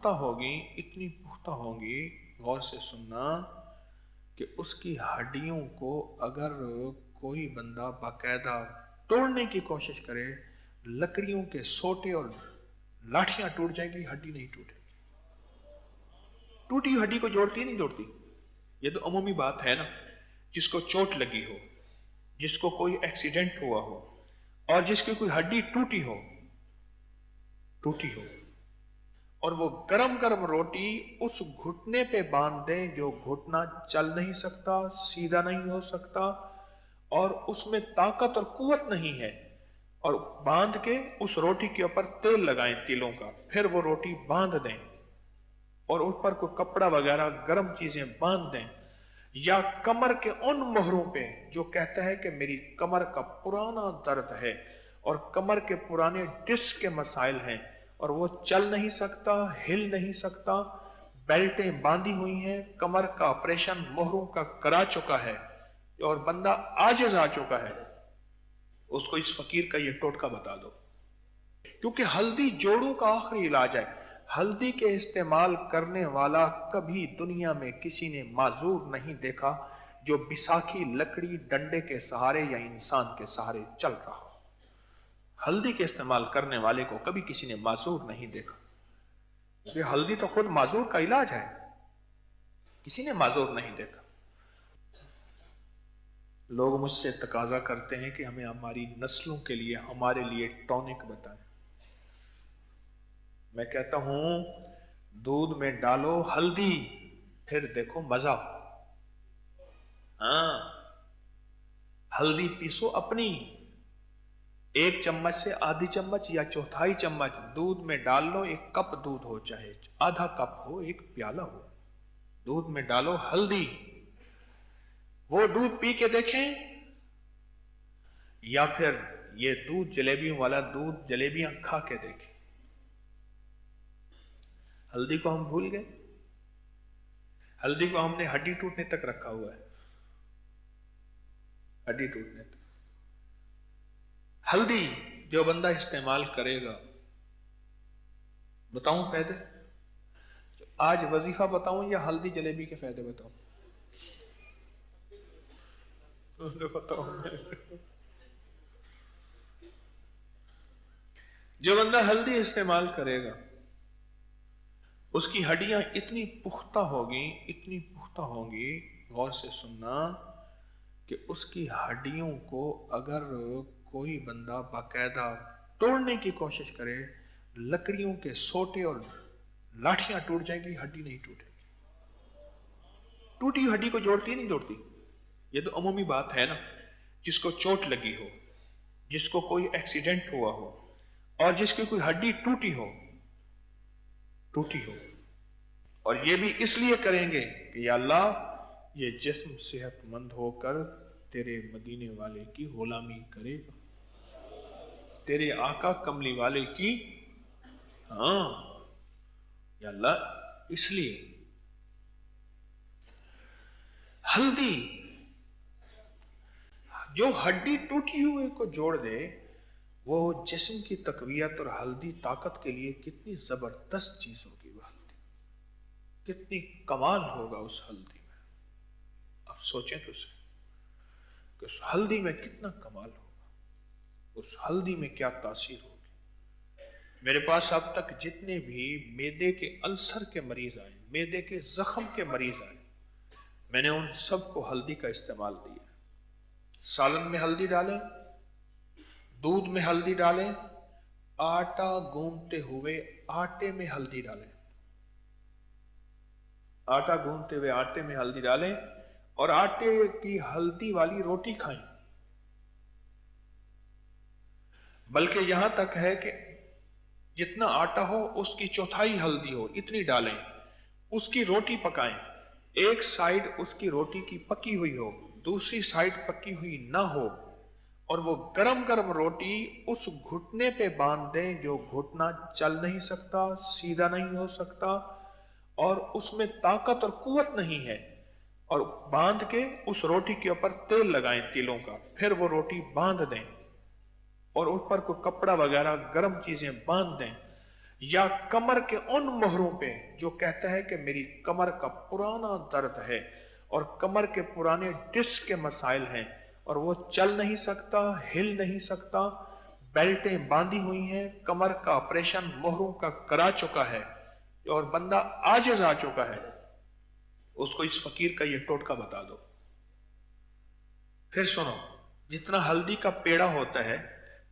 होगी, इतनी पुख्ता होगी, गौर से सुनना, कि उसकी हड्डियों को अगर कोई बंदा बाकायदा तोड़ने की कोशिश करे, लकड़ियों के सोटे और लाठियां टूट जाएगी, हड्डी नहीं टूटेगी। टूटी हड्डी को जोड़ती नहीं जोड़ती? ये तो अमूमी बात है ना। जिसको चोट लगी हो, जिसको कोई एक्सीडेंट हुआ हो, और जिसकी कोई हड्डी टूटी हो, और वो गरम गरम रोटी उस घुटने पे बांध दें जो घुटना चल नहीं सकता, सीधा नहीं हो सकता, और उसमें ताकत और कुव्वत नहीं है, और बांध के उस रोटी के ऊपर तेल लगाएं तिलों का, फिर वो रोटी बांध दें और ऊपर कोई कपड़ा वगैरह गर्म चीजें बांध दें, या कमर के उन मोहरों पे जो कहता है कि मेरी कमर का पुराना दर्द है और कमर के पुराने डिस्क के मसाइल हैं और वो चल नहीं सकता, हिल नहीं सकता, बेल्टें बांधी हुई हैं, कमर का ऑपरेशन मोहरों का करा चुका है और बंदा आजिज आ चुका है, उसको इस फकीर का ये टोटका बता दो। क्योंकि हल्दी जोड़ों का आखिरी इलाज है। हल्दी के इस्तेमाल करने वाला कभी दुनिया में किसी ने माजूर नहीं देखा जो बिसाखी लकड़ी डंडे के सहारे या इंसान के सहारे चल रहा हो। हल्दी के इस्तेमाल करने वाले को कभी किसी ने माजूर नहीं देखा। ये हल्दी तो खुद माजूर का इलाज है, किसी ने माजूर नहीं देखा। लोग मुझसे तकाजा करते हैं कि हमें हमारी नस्लों के लिए, हमारे लिए टॉनिक बताएं। मैं कहता हूं दूध में डालो हल्दी, फिर देखो मजा। हाँ, हल्दी पीसो अपनी, 1 चम्मच से आधी चम्मच या चौथाई चम्मच दूध में डाल लो। 1 कप दूध हो, चाहे आधा कप हो, 1 प्याला हो, दूध में डालो हल्दी, वो दूध पी के देखें। या फिर ये दूध जलेबियों वाला दूध जलेबियां खा के देखें। हल्दी को हम भूल गए, हल्दी को हमने हड्डी टूटने तक रखा हुआ है, हड्डी टूटने तक। हल्दी जो बंदा इस्तेमाल करेगा, बताऊं फायदे? आज वजीफा बताऊं या हल्दी जलेबी के फायदे बताऊं? बताऊं। जो बंदा हल्दी इस्तेमाल करेगा उसकी हड्डियां इतनी पुख्ता होगी, इतनी पुख्ता होंगी, गौर से सुनना, कि उसकी हड्डियों को अगर कोई बंदा बाकायदा तोड़ने की कोशिश करे, लकड़ियों के सोटे और लाठियां टूट जाएगी, हड्डी नहीं टूटेगी। टूटी हड्डी को जोड़ती नहीं जोड़ती? ये तो अमूमी बात है ना। जिसको चोट लगी हो, जिसको कोई एक्सीडेंट हुआ हो, और जिसकी कोई हड्डी टूटी हो, और ये भी इसलिए करेंगे कि या अल्लाह, ये जिस्म सेहतमंद होकर तेरे मदीने वाले की गुलामी करेगा, तेरे आका कमली वाले की। हाँ या अल्लाह, इसलिए हल्दी जो हड्डी टूटी हुई को जोड़ दे, वो जिस्म की तकवीयत, और हल्दी ताकत के लिए कितनी जबरदस्त चीज होगी। वह हल्दी कितनी कमाल होगा उस हल्दी में। अब सोचें तो सही कि उस हल्दी में कितना कमाल होगा, उस हल्दी में क्या तासीर होगी। मेरे पास अब तक जितने भी मैदे के अल्सर के मरीज आए, मैदे के जख्म के मरीज आए, मैंने उन सबको हल्दी का इस्तेमाल दिया। सालन में हल्दी डालें, दूध में हल्दी डालें, आटा गूंथते हुए आटे में हल्दी डालें, आटा गूंथते हुए आटे में हल्दी डालें, और आटे की हल्दी वाली रोटी खाएं। बल्कि यहां तक है कि जितना आटा हो उसकी चौथाई हल्दी हो, इतनी डालें। उसकी रोटी पकाएं, एक साइड उसकी रोटी की पकी हुई हो, दूसरी साइड पकी हुई ना हो, और वो गरम गरम रोटी उस घुटने पे बांध दें जो घुटना चल नहीं सकता, सीधा नहीं हो सकता, और उसमें ताकत और कुव्वत नहीं है, और बांध के उस रोटी के ऊपर तेल लगाएं तिलों का, फिर वो रोटी बांध दें और ऊपर को कपड़ा वगैरह गर्म चीजें बांध दें, या कमर के उन मोहरों पे जो कहता है कि मेरी कमर का पुराना दर्द है और कमर के पुराने डिस्क के मसाइल हैं और वो चल नहीं सकता, हिल नहीं सकता, बेल्टें बांधी हुई हैं, कमर का ऑपरेशन मोहरों का करा चुका है और बंदा आजिज आ चुका है, उसको इस फकीर का ये टोटका बता दो। फिर सुनो, जितना हल्दी का पेड़ा होता है,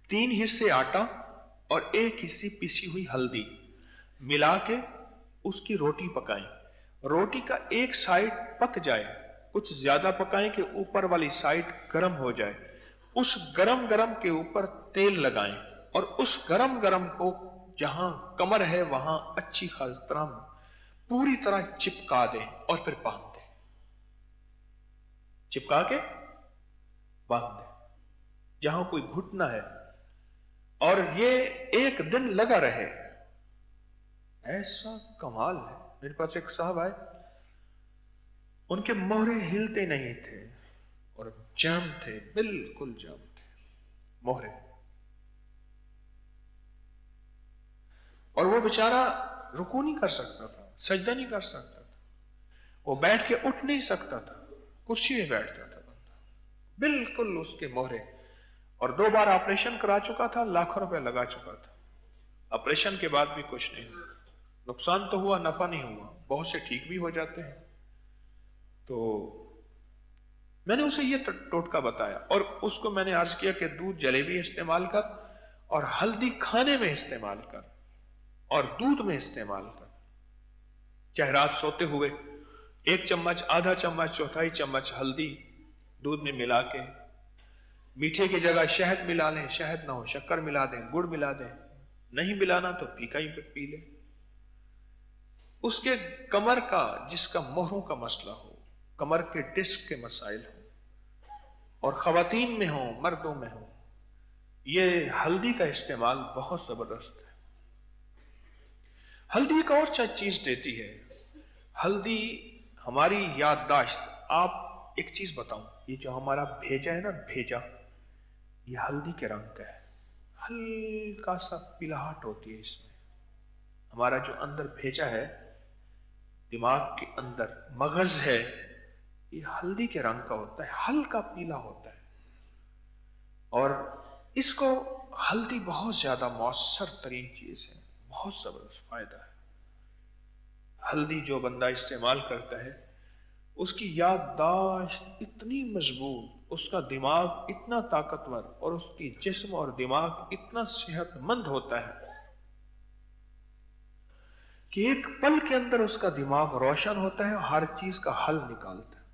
3 हिस्से आटा और 1 हिस्से पिसी हुई हल्दी मिला के उसकी रोटी पकाएं। रोटी का एक साइड पक जाए, कुछ ज्यादा पकाएं कि ऊपर वाली साइड गर्म हो जाए। उस गरम गरम के ऊपर तेल लगाएं और उस गरम गरम को जहां कमर है वहां अच्छी खास तरह पूरी तरह चिपका दें और फिर बांध दें। चिपका के बांध दें जहां कोई घुटना है, और ये 1 दिन लगा रहे। ऐसा कमाल है। मेरे पास एक साहब आए, उनके मोहरे हिलते नहीं थे और जाम थे, बिल्कुल जाम थे मोहरे, और वो बेचारा रुकू नहीं कर सकता था, सजदा नहीं कर सकता था, वो बैठ के उठ नहीं सकता था, कुर्सी में बैठता था बंदा, बिल्कुल उसके मोहरे। और 2 बार ऑपरेशन करा चुका था, लाखों रुपए लगा चुका था। ऑपरेशन के बाद भी कुछ नहीं, नुकसान तो हुआ, नफा नहीं हुआ। बहुत से ठीक भी हो जाते हैं। तो मैंने उसे ये टोटका बताया और उसको मैंने अर्ज किया कि दूध जलेबी इस्तेमाल कर और हल्दी खाने में इस्तेमाल कर और दूध में इस्तेमाल कर। चाहे रात सोते हुए 1 चम्मच, आधा चम्मच, चौथाई चम्मच हल्दी दूध में मिला के, मीठे की जगह शहद मिला लें, शहद ना हो शक्कर मिला दें, गुड़ मिला दें, नहीं मिलाना तो फीका ही पी लें। उसके कमर का, जिसका मोहरों का मसला हो, कमर के डिस्क के मसाइल हो, और खवातीन में हो, मर्दों में हो, ये हल्दी का इस्तेमाल बहुत जबरदस्त है। हल्दी एक और चीज देती है। हल्दी हमारी याददाश्त, आप एक चीज बताऊं, ये जो हमारा भेजा है ना, भेजा, ये हल्दी के रंग का है, हल्का सा पिलाहट होती है इसमें। हमारा जो अंदर भेजा है, दिमाग के अंदर मगज है, ये हल्दी के रंग का होता है, हल्का पीला होता है, और इसको हल्दी बहुत ज्यादा मौसर तरीन चीज है, बहुत जबरदस्त फायदा है। हल्दी जो बंदा इस्तेमाल करता है, उसकी याददाश्त इतनी मजबूत, उसका दिमाग इतना ताकतवर और उसकी जिस्म और दिमाग इतना सेहतमंद होता है कि एक पल के अंदर उसका दिमाग रोशन होता है और हर चीज का हल निकालता है।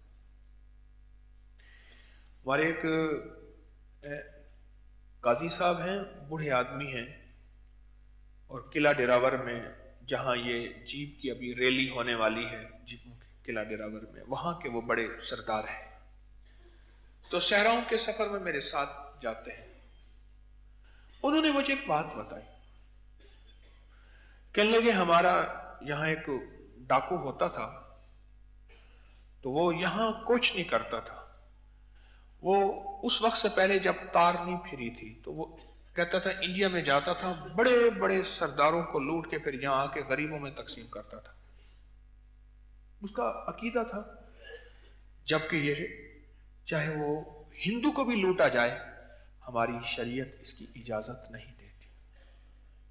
हमारे एक काजी साहब हैं, बूढ़े आदमी हैं, और किला डेरावर में, जहां ये जीप की अभी रैली होने वाली है, जीपों की, किला डेरावर में, वहां के वो बड़े सरदार हैं। तो सहराओं के सफर में मेरे साथ जाते हैं। उन्होंने मुझे एक बात बताई, कहने लगे हमारा यहां एक डाकू होता था, तो वो यहां कुछ नहीं करता था। वो उस वक्त से पहले जब तार नहीं फिरी थी, तो वो कहता था इंडिया में जाता था, बड़े बड़े सरदारों को लूट के फिर यहां आके गरीबों में तकसीम करता था। उसका अकीदा था, जबकि ये चाहे वो हिंदू को भी लूटा जाए, हमारी शरीयत इसकी इजाजत नहीं देती।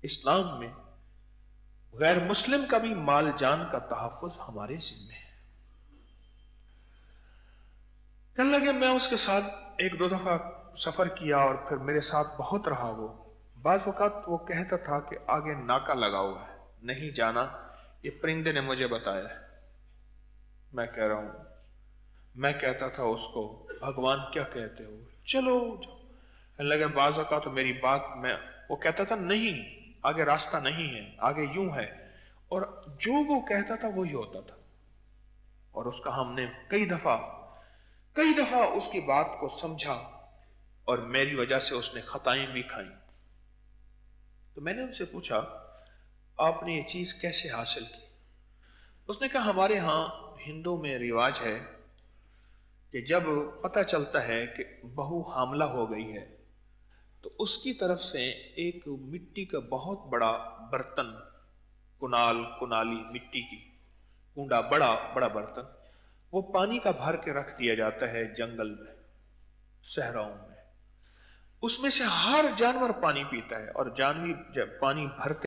इस्लाम में गैर मुस्लिम का भी माल जान का तहफ्फुज हमारे जिम्मे है। कहने लगे मैं उसके साथ 1-2 दफा सफर किया और फिर मेरे साथ बहुत रहा। वो बाज़ वक़्त वो कहता था कि आगे नाका लगा हुआ है, नहीं जाना, ये परिंदे ने मुझे बताया है। मैं कह रहा हूं, मैं कहता था उसको, भगवान क्या कहते हो, चलो जाओ। कहने लगे बाज़ वक़्त तो मेरी बात में, वो कहता था नहीं, आगे रास्ता नहीं है, आगे यूं है, और जो वो कहता था वही होता था। और उसका हमने कई दफा उसकी बात को समझा, और मेरी वजह से उसने खताएं भी खाई। तो मैंने उनसे पूछा आपने ये चीज कैसे हासिल की? उसने कहा हमारे यहाँ हिंदू में रिवाज है कि जब पता चलता है कि बहू हामला हो गई है, तो उसकी तरफ से एक मिट्टी का बहुत बड़ा बर्तन कुनाल कुनाली मिट्टी की, कूंडा बड़ा बड़ा बर्तन, वो पानी का भर के रख दिया जाता है जंगल में, सहराओं में। उसमें से हर जानवर पानी पीता है, और जानवर जब पानी भरते